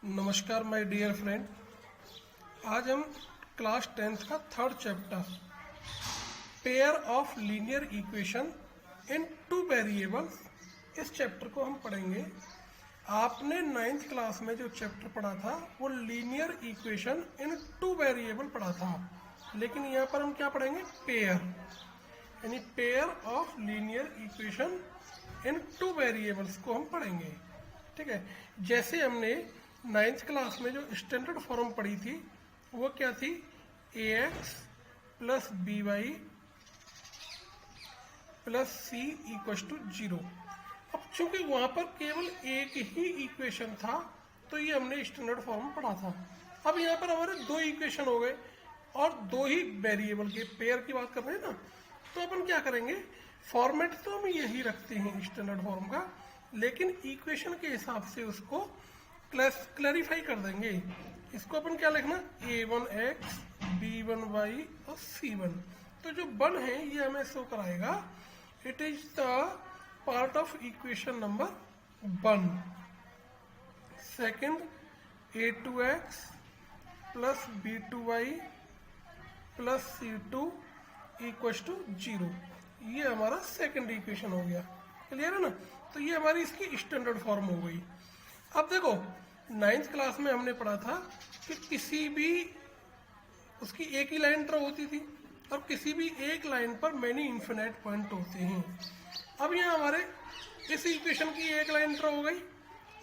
नमस्कार my dear friend. आज हम क्लास 10th का third chapter pair of linear equation in two variables, इस चैप्टर को हम पढ़ेंगे। आपने 9th क्लास में जो चैप्टर पढ़ा था वो linear equation in two variable पढ़ा था, लेकिन यहाँ पर हम क्या पढ़ेंगे? पेयर, यानी pair of linear equation in two variables को हम पढ़ेंगे। ठीक है, जैसे हमने 9th क्लास में जो स्टैंडर्ड फॉर्म पढ़ी थी वो क्या थी? ax plus B Y plus C equal to 0। अब चूंकि वहां पर केवल एक ही इक्वेशन था तो ये हमने स्टैंडर्ड फॉर्म पढ़ा था। अब यहाँ पर हमारे दो इक्वेशन हो गए और दो ही वेरिएबल के पेयर की बात कर रहे हैं ना, तो अपन क्या करेंगे? फॉर्मेट तो हम यही रखते हैं स्टैंडर्ड फॉर्म का, लेकिन इक्वेशन के हिसाब से उसको क्लैरिफाई कर देंगे। इसको अपन क्या लिखना? a1x b1y और c1। तो जो 1 है ये हमें शो कराएगा it is the part of equation number 1। Second a2x plus b2y plus c2 equal to 0। ये हमारा सेकंड इक्वेशन हो गया। क्लियर है ना? तो ये हमारी इसकी स्टैंडर्ड फॉर्म हो गई। अब देखो 9th क्लास में हमने पढ़ा था कि किसी भी उसकी एक ही लाइन ड्रॉ होती थी और किसी भी एक लाइन पर मैनी इन्फिनाइट पॉइंट होते हैं। अब यहाँ हमारे इस इक्वेशन की एक लाइन ड्रॉ हो गई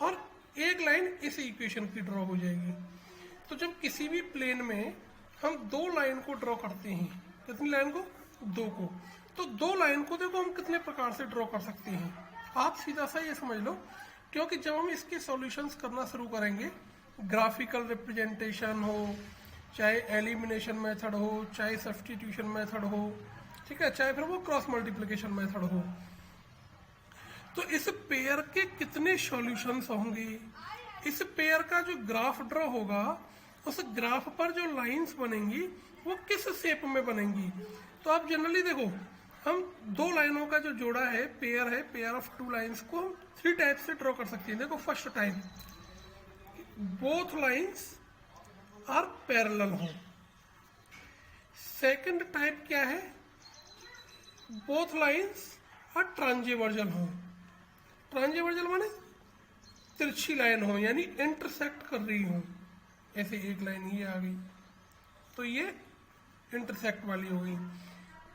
और एक लाइन इस इक्वेशन की ड्रॉ हो जाएगी। तो जब किसी भी प्लेन में हम दो लाइन को ड्रॉ करते हैं, कितनी लाइन को? दो को। तो दो लाइन को देखो हम कितने प्रकार से ड्रॉ कर सकते हैं। आप सीधा सा ये समझ लो, क्योंकि जब हम इसके सॉल्यूशंस करना शुरू करेंगे, ग्राफिकल रिप्रेजेंटेशन हो, चाहे एलिमिनेशन मेथड हो, चाहे सब्स्टिट्यूशन मेथड हो, ठीक है, चाहे फिर वो क्रॉस मल्टीप्लिकेशन मेथड हो, तो इस पेयर के कितने सॉल्यूशंस होंगे? इस पेयर का जो ग्राफ ड्रॉ होगा, उस ग्राफ पर जो लाइंस बनेंगी वो किस शेप में बनेंगी? तो आप जनरली देखो, हम दो लाइनों का जो जोड़ा है, पेयर ऑफ टू लाइंस को हम 3 टाइप से ड्रॉ कर सकते हैं। देखो, first type, both lines are parallel हो। सेकंड टाइप क्या है? बोथ लाइंस आर ट्रांजिवर्जल हो। ट्रांजिवर्जल माने तिरछी लाइन हो, यानी इंटरसेक्ट कर रही हो। ऐसे एक लाइन ये आ गई तो ये इंटरसेक्ट वाली हो गई।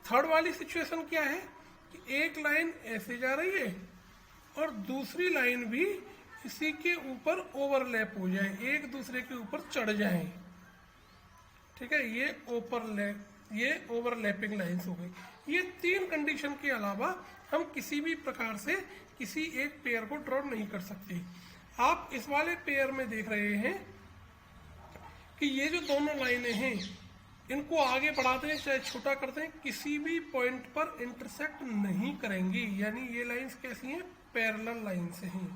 थर्ड वाली सिचुएशन क्या है कि एक लाइन ऐसे जा रही है और दूसरी लाइन भी इसी के ऊपर ओवरलैप हो जाए, एक दूसरे के ऊपर चढ़ जाए। ठीक है, ये ओवरलैपिंग लाइंस हो गई। ये 3 कंडीशन के अलावा हम किसी भी प्रकार से किसी एक पेयर को ड्रॉ नहीं कर सकते। आप इस वाले पेयर में देख रहे हैं कि ये जो दोनों लाइनें हैं इनको आगे बढ़ाते हैं चाहे छोटा करते हैं, किसी भी पॉइंट पर इंटरसेक्ट नहीं करेंगी। यानी ये लाइंस कैसी हैं? पैरेलल लाइंस हैं।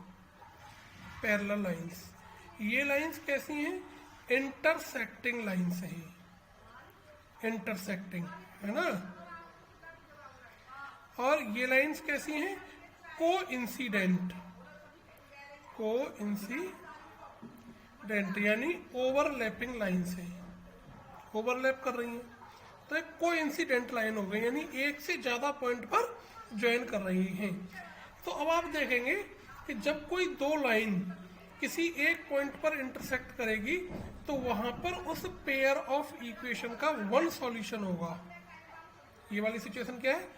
Parallel lines. ये लाइंस कैसी हैं? इंटरसेक्टिंग लाइंस हैं। इंटरसेक्टिंग, है ना? और ये लाइंस कैसी हैं? कोइंसिडेंट। यानी ओवरलैपिंग लाइंस हैं, ओवरलैप कर रही हैं। तो एक कोइंसिडेंट लाइन हो गई, यानी एक से ज्यादा पॉइंट पर ज्वाइन कर रही हैं। तो अब आप देखेंगे कि जब कोई दो लाइन किसी एक पॉइंट पर इंटरसेक्ट करेगी तो वहां पर उस पेयर ऑफ इक्वेशन का 1 सॉल्यूशन होगा। ये वाली सिचुएशन क्या है?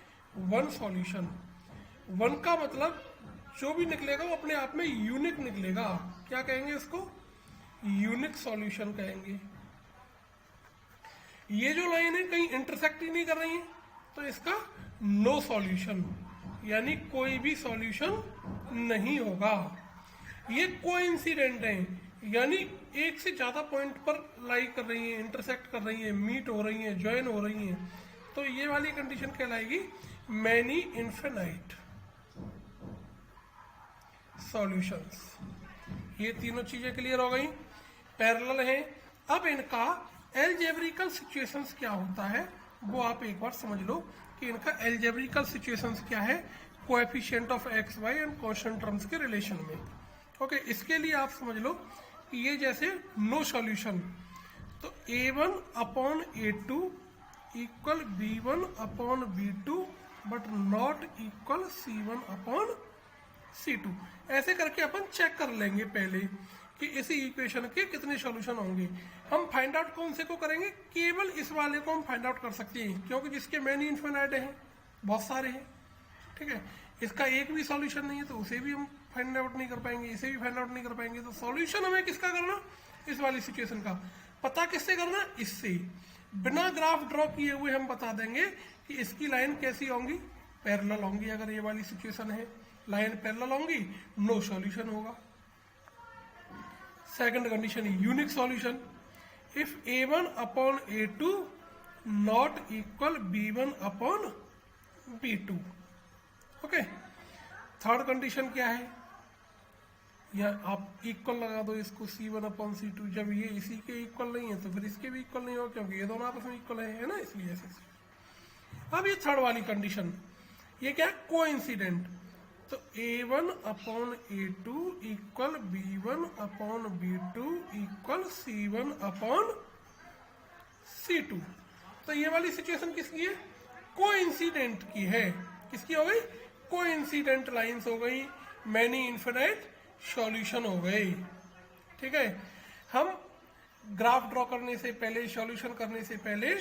1 सॉल्यूशन। 1 का मतलब जो भी निकलेगा वो अपने आप में यूनिक निकलेगा। क्या कहेंगे इसको? यूनिक सॉल्यूशन कहेंगे। ये जो लाइन है कहीं इंटरसेक्ट ही नहीं कर रही है तो इसका नो सॉल्यूशन, यानी कोई भी सॉल्यूशन नहीं होगा। ये कोइंसिडेंट है, यानी एक से ज्यादा पॉइंट पर लाई कर रही है, इंटरसेक्ट कर रही है, मीट हो रही है, ज्वाइन हो रही है, तो ये वाली कंडीशन कहलाएगी मैनी इन्फिनाइट सॉल्यूशंस। ये तीनों चीजें क्लियर हो गई, पैरेलल है। अब इनका एल्जेब्रिकल सिचुएशंस क्या होता है वो आप एक बार समझ लो कि इनका एल्जेब्रिकल सिचुएशंस क्या है coefficient of X Y and constant terms के रिलेशन में। ओके, इसके लिए आप समझ लो ये जैसे नो सॉल्यूशन, तो A1 upon A2 equal B1 upon B2 but not equal C1 upon C2। ऐसे करके अपन चेक कर लेंगे पहले कि इसी इक्वेशन के कितने सॉल्यूशन होंगे। हम फाइंड आउट कौन से को करेंगे, केवल इस वाले को हम फाइंड आउट कर सकते हैं, क्योंकि जिसके मैनी इन्फिनाइट हैं, बहुत सारे हैं, ठीक है। इसका एक भी सॉल्यूशन नहीं है तो उसे भी हम फाइंड आउट नहीं कर पाएंगे, इसे भी फाइंड आउट नहीं कर पाएंगे। तो सॉल्यूशन हमें किसका करना, इस वाली सिचुएशन का। पता किससे करना, इससे। बिना ग्राफ ड्रॉ किए हुए हम बता देंगे कि इसकी लाइन कैसी होंगी, पैरेलल होंगी। अगर ये वाली सिचुएशन है, लाइन पैरेलल होंगी, नो सॉल्यूशन होगा। Second condition, unique solution, if A1 upon A2 not equal B1 upon B2। Okay. Third condition क्या है, या आप इक्वल लगा दो इसको C1 अपॉन C2। जब ये इसी के इक्वल नहीं है तो फिर इसके भी इक्वल नहीं होगा, क्योंकि ये दोनों आपस में इक्वल है ना, इसलिए ऐसे। अब ये थर्ड वाली कंडीशन, ये क्या है, कोइंसिडेंट। तो A1 upon A2 equal B1 upon B2 equal C1 upon C2। तो ये वाली सिचुएशन किसकी है, कोइंसिडेंट की है। किसकी हो गई, कोइंसिडेंट लाइंस हो गई, मैनी इन्फिनाइट सॉल्यूशन हो गए, ठीक है। हम ग्राफ ड्रॉ करने से पहले, सॉल्यूशन करने से पहले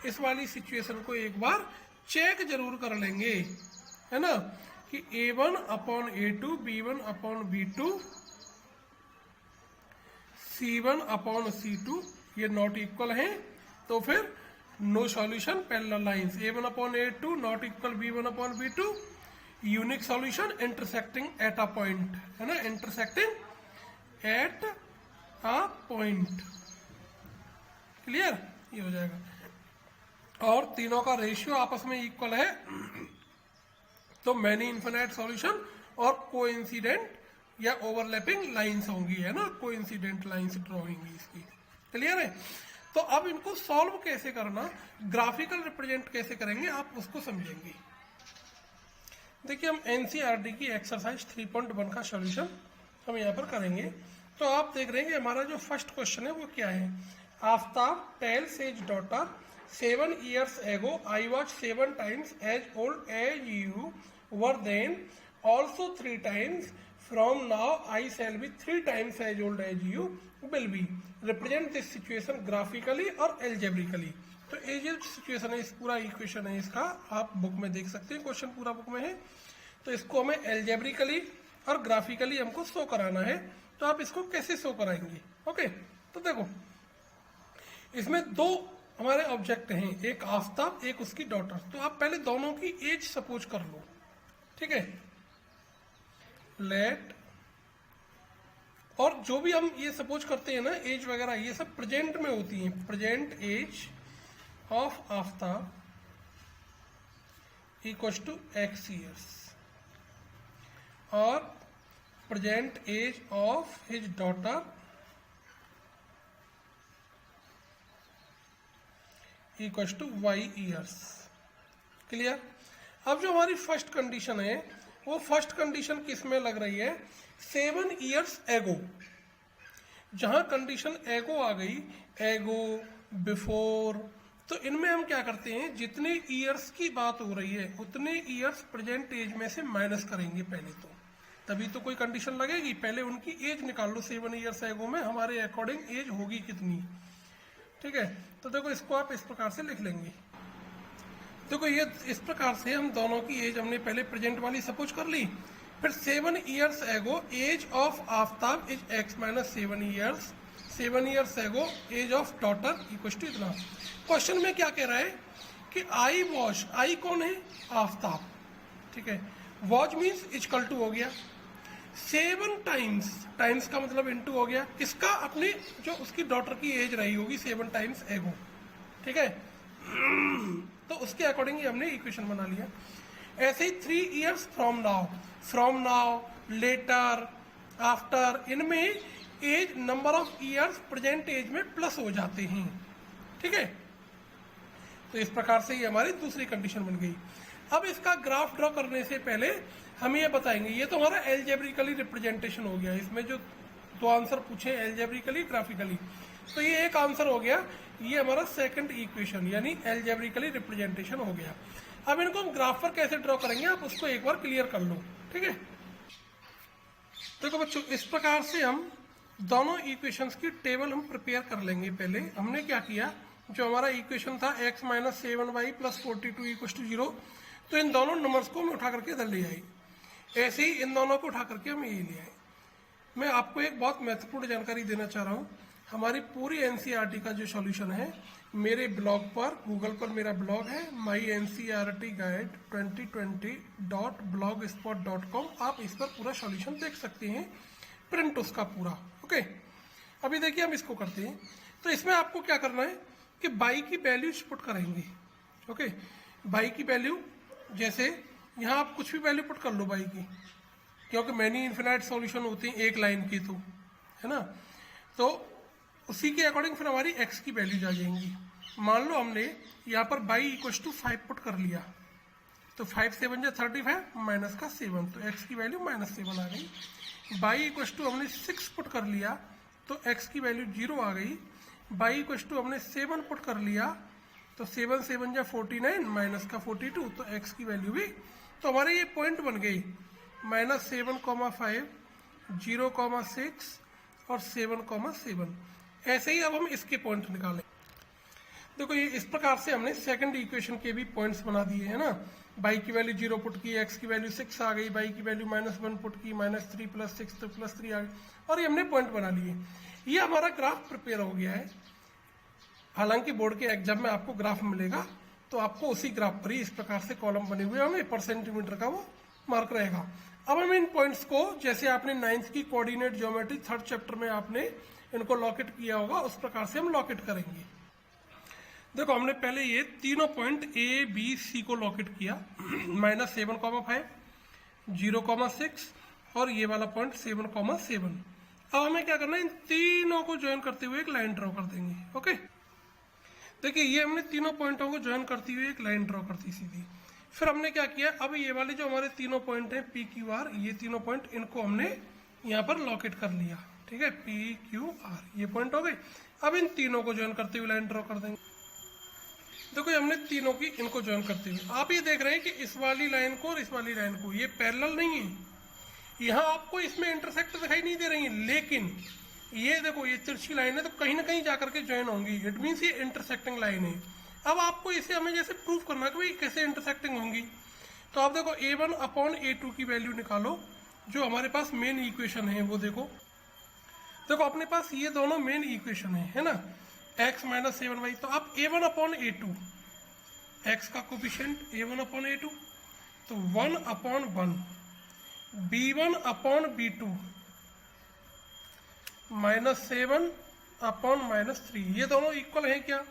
इस वाली सिचुएशन को एक बार चेक जरूर कर लेंगे, है ना, कि A1 upon A2 B1 upon B2 C1 upon C2 ये नॉट इक्वल हैं, तो फिर no solution, parallel lines. A1 upon A2 not equal B1 upon B2, unique solution, intersecting at a point, है ना, intersecting at a point. Clear, ये हो जाएगा। और तीनों का रेशियो आपस में इक्वल है, तो मैनी इन्फिनाइट सॉल्यूशन और कोइंसिडेंट या ओवरलैपिंग लाइंस होंगी, है ना, कोइंसिडेंट लाइंस ड्रॉ होंगी इसकी। क्लियर है। तो अब इनको सॉल्व कैसे करना, ग्राफिकल रिप्रेजेंट कैसे करेंगे, आप उसको समझेंगे। देखिए, हम एनसीईआरटी की एक्सरसाइज 3.1 का सॉल्यूशन हम यहाँ पर करेंगे। तो आप देख रहे हैं कि हमारा जो फर्स्ट क्वेश्चन है वो क्या है, Aftab tales his daughter 7 years ago I was 7 times as old as you were then, also 3 times from now I shall be 3 times as old as you will be, represent this situation graphically और algebraically। तो ये जो situation है, इस पूरा equation है इसका, आप बुक में देख सकते हैं, क्वेश्चन पूरा बुक में है। तो इसको हमें एल्जेब्रिकली और ग्राफिकली हमको शो कराना है। तो आप इसको कैसे शो कराएंगे, ओके। तो देखो, इसमें दो हमारे ऑब्जेक्ट हैं, एक आफ्ताब, एक उसकी डॉटर। तो आप पहले दोनों की एज सपोज कर लो, ठीक है, लेट। और जो भी हम ये सपोज करते हैं ना, एज वगैरह, ये सब प्रेजेंट में होती है। Present age of Aftab equals to x years और present age of his daughter equals to y years। Clear. अब जो हमारी फर्स्ट कंडीशन है, वो फर्स्ट कंडीशन किस में लग रही है, 7 years एगो। जहां कंडीशन एगो आ गई, एगो, बिफोर, तो इनमें हम क्या करते हैं, जितने ईयर्स की बात हो रही है उतने ईयर्स प्रेजेंट एज में से माइनस करेंगे पहले, तो तभी तो कोई कंडीशन लगेगी। पहले उनकी एज निकाल लो, 7 years एगो में हमारे अकॉर्डिंग एज होगी कितनी, ठीक है। तो देखो, इसको आप इस प्रकार से लिख लेंगे। देखो, ये इस प्रकार से हम दोनों की एज हमने पहले प्रेजेंट वाली सपोज कर ली, फिर 7 years ago age of Aftab is x minus 7 years, 7 years ago age of daughter equal to इतना। क्वेश्चन में क्या कह रहा है कि आई वॉश, आई कौन है, आफ्ताब, ठीक है। वॉच मीन्स इक्वल टू हो गया 7 टाइम्स, टाइम्स का मतलब इनटू हो गया इसका, अपने जो उसकी डॉटर की एज रही होगी 7 टाइम्स एगो, ठीक है। तो उसके अकॉर्डिंग ही हमने इक्वेशन बना लिया। ऐसे ही 3 years from now, from now, later, after, इनमें age, number of years present age में प्लस हो जाते हैं, ठीक है। तो इस प्रकार से ये हमारी दूसरी कंडीशन बन गई। अब इसका ग्राफ ड्रॉ करने से पहले हम ये बताएंगे, ये तो हमारा एल्जेब्रिकली रिप्रेजेंटेशन हो गया, इसमें जो दो आंसर पूछे एल्जेब्रिकली ग्राफिकली। तो ये एक आंसर हो गया, ये हमारा सेकंड इक्वेशन यानी एल्जेब्रिकली रिप्रेजेंटेशन हो गया। अब इनको हम ग्राफ पर कैसे ड्रॉ करेंगे आप उसको एक बार क्लियर कर लो, ठीक है। देखो बच्चों, इस प्रकार से हम दोनों इक्वेशंस की टेबल हम प्रिपेयर कर लेंगे। पहले हमने क्या किया, जो हमारा इक्वेशन था x minus 7y plus 42 equal to 0, तो इन दोनों नंबर्स को हम उठा करके इधर ले आए। ऐसे ही इन दोनों को उठा करके हम ये ले आए। मैं आपको एक बहुत महत्वपूर्ण जानकारी देना चाह रहा हूँ। हमारी पूरी एनसीईआरटी का जो सॉल्यूशन है मेरे ब्लॉग पर, गूगल पर मेरा ब्लॉग है myncrtguide2020.blogspot.com। आप इस पर पूरा सॉल्यूशन देख सकते हैं, प्रिंट उसका पूरा। ओके, अभी देखिए हम इसको करते हैं। तो इसमें आपको क्या करना है कि बाई की वैल्यूज पुट करेंगे। ओके, बाई की वैल्यू जैसे यहाँ आप कुछ भी वैल्यू पुट कर लो बाई की, क्योंकि मैनी इन्फिनाइट सॉल्यूशन होते हैं एक लाइन की, तो है ना। तो उसी के अकॉर्डिंग फिर हमारी x की वैल्यूज आ जाएंगी। मान लो हमने यहाँ पर बाई इक्वल टू 5 पुट कर लिया, तो 5 7 जा 35 माइनस का 7, तो x की वैल्यू -7 आ गई। बाई इक्वल टू हमने 6 पुट कर लिया, तो x की वैल्यू 0 आ गई। बाई इक्वल टू हमने 7 पुट कर लिया, तो 7 7 जा 49 माइनस का 42, तो x की वैल्यू भी, तो हमारे ये पॉइंट बन गई -7,5 0,6 और 7,7। ऐसे ही अब हम इसके पॉइंट निकालें। देखो ये इस प्रकार से हमने सेकंड इक्वेशन के भी पॉइंट्स बना दिए हैं ना। बाई की वैल्यू 0 पुट की, x की वैल्यू 6 आ गई, बाई की वैल्यू -1 पुट की, -3 + 6 तो +3 आ गई, और ये हमने पॉइंट बना लिए। ये हमारा ग्राफ प्रिपेयर हो गया है। हालांकि बोर्ड के एग्जाम में आपको ग्राफ मिलेगा, तो आपको उसी ग्राफ पर ही इस प्रकार से कॉलम बने हुए होंगे, पर सेंटीमीटर का वो मार्क रहेगा। अब हम इन पॉइंट्स को, जैसे आपने 9th की कोऑर्डिनेट ज्योमेट्री 3rd चैप्टर में आपने इनको लॉकेट किया होगा, उस प्रकार से हम लॉकेट करेंगे। देखो हमने पहले ये तीनों पॉइंट A, B, C को लॉकेट किया, -7,5 0,6 और ये वाला पॉइंट 7,7। अब हमें क्या करना है, इन तीनों को ज्वाइन करते हुए एक लाइन ड्रॉ कर देंगे। ओके, देखिए ये हमने तीनों पॉइंटों को ज्वाइन करते हुए एक लाइन ड्रॉ करती सीधी। फिर हमने क्या किया, अब ये वाले जो हमारे तीनों पॉइंट हैं PQR, ये तीनों पॉइंट इनको हमने यहाँ पर लॉकेट कर लिया, ठीक है। PQR ये पॉइंट हो गए। अब इन तीनों को ज्वाइन करते हुए लाइन ड्रॉ कर देंगे। देखो ये हमने तीनों की इनको ज्वाइन करते हुए, आप ये देख रहे हैं कि इस वाली लाइन को और इस वाली लाइन को ये पैरेलल नहीं है, यहाँ आपको इसमें इंटरसेक्ट दिखाई नहीं दे रही है, लेकिन ये देखो ये तिरछी लाइन है, तो कहीं ना कहीं जाकर के ज्वाइन होंगी। इट मीन्स ये इंटरसेक्टिंग लाइन है। अब आपको इसे हमें जैसे प्रूव करना है कि भाई कैसे इंटरसेक्टिंग होंगी, तो आप देखो A1/A2 की वैल्यू निकालो, जो हमारे पास मेन इक्वेशन है वो देखो अपने पास ये दोनों मेन इक्वेशन है ना, x माइनस 7y। तो आप A1/A2, x का कोफिशिएंट A1/A2, तो 1/1 B1/B2 -7/-3, ये दोनों इक्वल है क्या,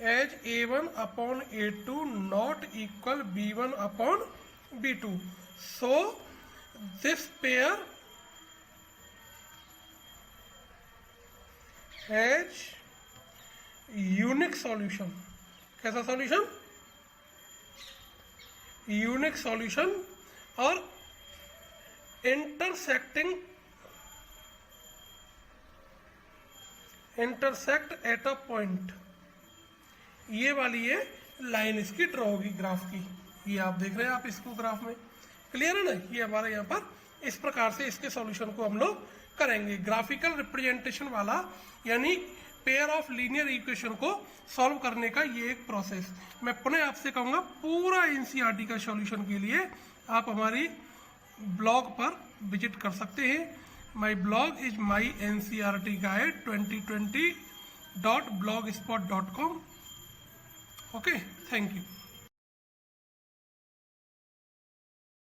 as A1/A2 not equal B1/B2। So this pair has unique solution. कैसा सॉल्यूशन, यूनिक सॉल्यूशन, और इंटरसेक्ट एट अ पॉइंट। ये वाली ये लाइन इसकी ड्रॉ होगी ग्राफ की, ये आप देख रहे हैं आप इसको ग्राफ में, क्लियर है ना। ये हमारे यहाँ पर इस प्रकार से इसके सॉल्यूशन को हम लोग करेंगे। ग्राफिकल रिप्रेजेंटेशन वाला यानी पेयर ऑफ लीनियर इक्वेशन को सॉल्व करने का ये एक प्रोसेस। मैं पुनः आपसे कहूँगा पूरा एनसीईआरटी का सॉल्यूशन के लिए आप हमारी ब्लॉग पर विजिट कर सकते हैं। My blog is myncrtguide2020.blogspot.com। Okay, thank you.